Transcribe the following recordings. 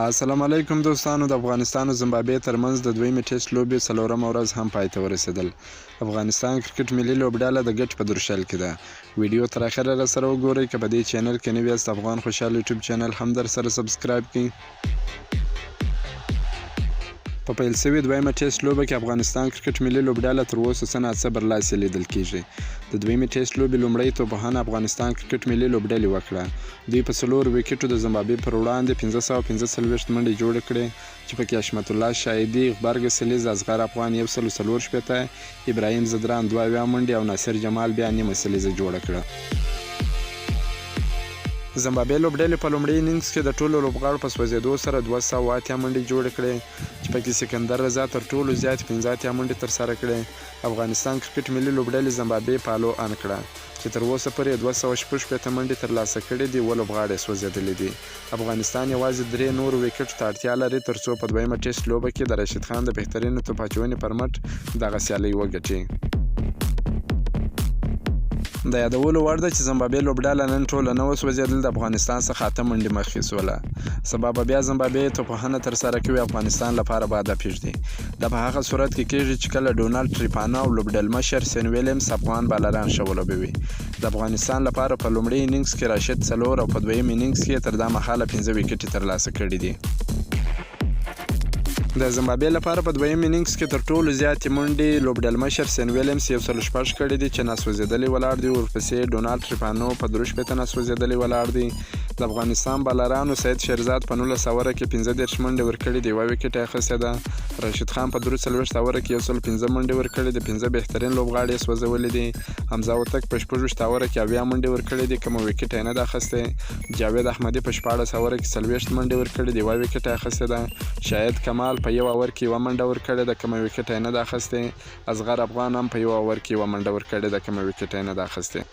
السلام علیکم دوستانو. د افغانستان او زمبابوې ترمنځ د دویمې ټیسټ لوبې څلورمه ورځ هم پای ته ورسېدل. افغانستان کرکټ ملي لوبډله د ګچ په درشل کې ده. ویډیو تر اخره راسره وګورئ. که په دې چینل کې نوي یاست افغان خوشحال یوټیوب چینل هم در سره سبسکرایب کړئ. په پیل شوې دویمه ټیسټ لوبه کې افغانستان کرکټ ملي لوبډله تر اوسه څه ناڅه برلاسې لیدل کیږي. د دویمې ټیسټ لوبې لومړۍ توپوهنه افغانستان کرکټ ملي لوبډلې وکړه. دوی په 4 ویکټو د زمبابوې پر وړاندې 545 منډې جوړې کړې چې پکې حشمت الله شاهدي، غبرګ سلیز، اصغر افغان 144، ابراهیم زدران 2 منډې او ناصر جمال بیا نیمه سلیزه جوړه کړه. زمبابوې لوبډلې په لومړي انینګز کې د ټولو لوبغاړو په سوځېدو سره 208 منډې جوړې کړې چې پکې سکندر رضا تر ټولو زیات 15 منډې ترسره کړې. افغانستان کرکټ ملي لوبډلې زمبابوې پالو ان کړه چې تر اوسه پورې 216 منډې ترلاسه کړې دي. 7 لوبغاړي سوځېدلي دي. افغانستان یوازې 3 نور ویکټو ته اړتیا لري ترڅو په دویمه ټیسټ لوبه کې د راشد خان د بهترینو توپ اچونې پر مټ دغه سیالي وګټي. د یادولو وړ ده چې زمبابوې لوبډله نن ټوله نه وسوځېدل، د افغانستان څخه 8 منډې مخکې سوله. سبا به بیا زمبابوې توپوهنه ترسره کوي. افغانستان لپاره به هدف ږدي. دا په هغه صورت کې کېږي چې کله ډونالډ ټریپانو او لوبډلمشر سین ویلیمز افغان بالران ښه ولوبوي. د افغانستان لپاره په لومړي انینګز کې راشد 4 او په دویم انینګز کې تر دا مهاله 5 ویکټې ترلاسه کړي دي. د زمبابوې لپاره په دویم انینګز کې تر ټولو زیاتې منډې لوبډلمشر سین ویلیمز 106 کړي دي چې ناسوځېدلي ولاړ دي. ورپسې ډونالډ ټریپانو په 63 ناسوځېدلي ولاړ دي. د افغانستان بالرانو سید شیرزاد په 19 اوره کې 15 منډې ورکړي دي، 1 ویکټ یې اخیستی ده. راشد خان په 43 اوره کې 115 منډې ورکړي دي، 5 بهترین لوبغاړي یې سوځولي دي. حمزه هوتک په 26 اوره کې 70 منډې ورکړي دي، کومه ویکټ یې نه ده اخیستی. جاوید احمدي په 14 اوره کې 40 منډې ورکړي دي، 1 ویکټ یې اخیستی ده. شاهد کمال په 1 اور کې 1 منډه ورکړې ده، کومه ویکټ یې نه ده اخیستی. اصغر افغان هم په 1 اور کې 1 منډه ورکړې ده، کومه ویکټ یې نه ده اخیستی.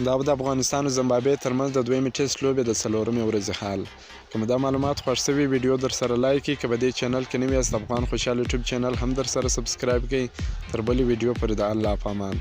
دا د افغانستان او زمبابوې ترمنځ د دویمې ټیسټ لوبې د څلورمې ورځې حال. که مو دا معلومات خوښ شوي ویډیو در سره لایک کړئ. که په دې چینل کې نوي یاست افغان خوشحال یوټیوب چینل هم در سره سبسکرایب کړئ. تر بلې ویډیو پورې د الله په امان.